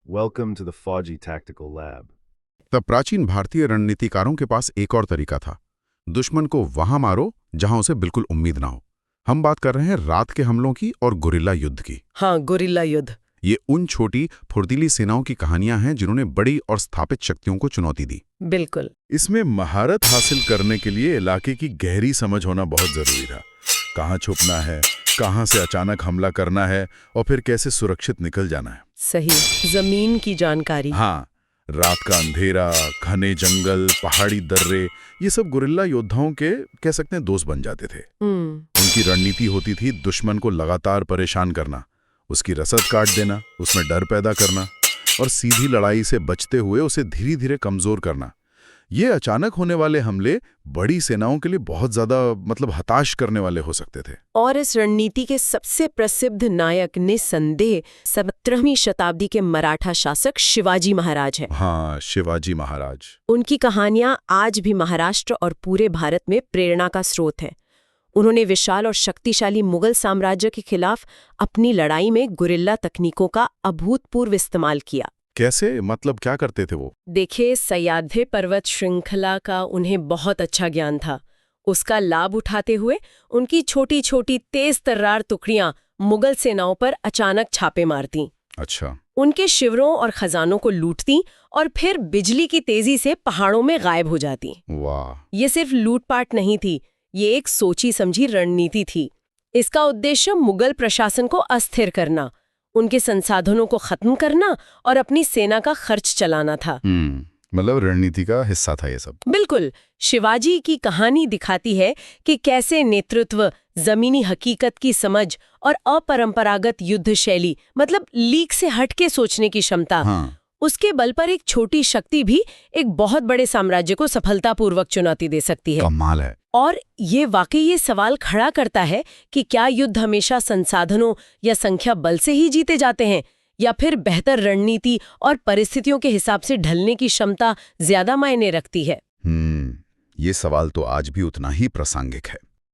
Welcome to the Fauji Tactical Lab. तब प्राचीन भारतीय रणनीतिकारों के पास एक और तरीका था। दुश्मन को वहां मारो जहां उसे बिल्कुल उम्मीद ना हो। हम बात कर रहे हैं रात के हमलों की और गुरिल्ला युद्ध की। हाँ, गुरिल्ला युद्ध। ये उन छोटी फुर्तीली सेनाओं की कहानियां हैं जिन्होंने बड़ी और स्थापित शक्तियों को चुनौती दी। बिल्कुल। इसमें महारत हासिल करने के लिए इलाके की गहरी समझ होना बहुत जरूरी था। कहाँ छुपना है, कहाँ से अचानक हमला करना है और फिर कैसे सुरक्षित निकल जाना है। सही, जमीन की जानकारी। हाँ, रात का अंधेरा, घने जंगल, पहाड़ी दर्रे, ये सब गुरिल्ला योद्धाओं के कह सकते हैं दोस्त बन जाते थे। उनकी रणनीति होती थी दुश्मन को लगातार परेशान करना, उसकी रसद काट देना, उसमें डर पैदा करना और सीधी लड़ाई से बचते हुए उसे धीरे धीरे कमजोर करना। ये अचानक होने वाले हमले बड़ी सेनाओं के लिए बहुत ज्यादा हताश करने वाले हो सकते थे। और इस रणनीति के सबसे प्रसिद्ध नायक निस्संदेह 17वीं शताब्दी के मराठा शासक शिवाजी महाराज हैं। हाँ, शिवाजी महाराज। उनकी कहानियां आज भी महाराष्ट्र और पूरे भारत में प्रेरणा का स्रोत हैं। उन्होंने विशाल और शक्तिशाली मुगल साम्राज्य के खिलाफ अपनी लड़ाई में गुरिल्ला तकनीकों का अभूतपूर्व इस्तेमाल किया। कैसे, क्या करते थे वो? देखिए, सह्याद्री पर्वत श्रृंखला का उन्हें बहुत अच्छा ज्ञान था। उसका लाभ उठाते हुए उनकी छोटी छोटी तेज तर्रार टुकड़ियां मुगल सेनाओं पर अचानक छापे मारती। अच्छा। उनके शिविरों और खजानों को लूटती और फिर बिजली की तेजी से पहाड़ों में गायब हो जाती। वाह! ये सिर्फ लूटपाट नहीं थी, ये एक सोची समझी रणनीति थी। इसका उद्देश्य मुगल प्रशासन को अस्थिर करना, उनके संसाधनों को खत्म करना और अपनी सेना का खर्च चलाना था। रणनीति का हिस्सा था ये सब। बिल्कुल। शिवाजी की कहानी दिखाती है कि कैसे नेतृत्व, जमीनी हकीकत की समझ और अपरंपरागत युद्ध शैली लीक से हटके सोचने की क्षमता, उसके बल पर एक छोटी शक्ति भी एक बहुत बड़े साम्राज्य को सफलतापूर्वक चुनौती दे सकती है। कमाल है। और ये वाकई ये सवाल खड़ा करता है कि क्या युद्ध हमेशा संसाधनों या संख्या बल से ही जीते जाते हैं, या फिर बेहतर रणनीति और परिस्थितियों के हिसाब से ढलने की क्षमता ज्यादा मायने रखती है। ये सवाल तो आज भी उतना ही प्रासंगिक है।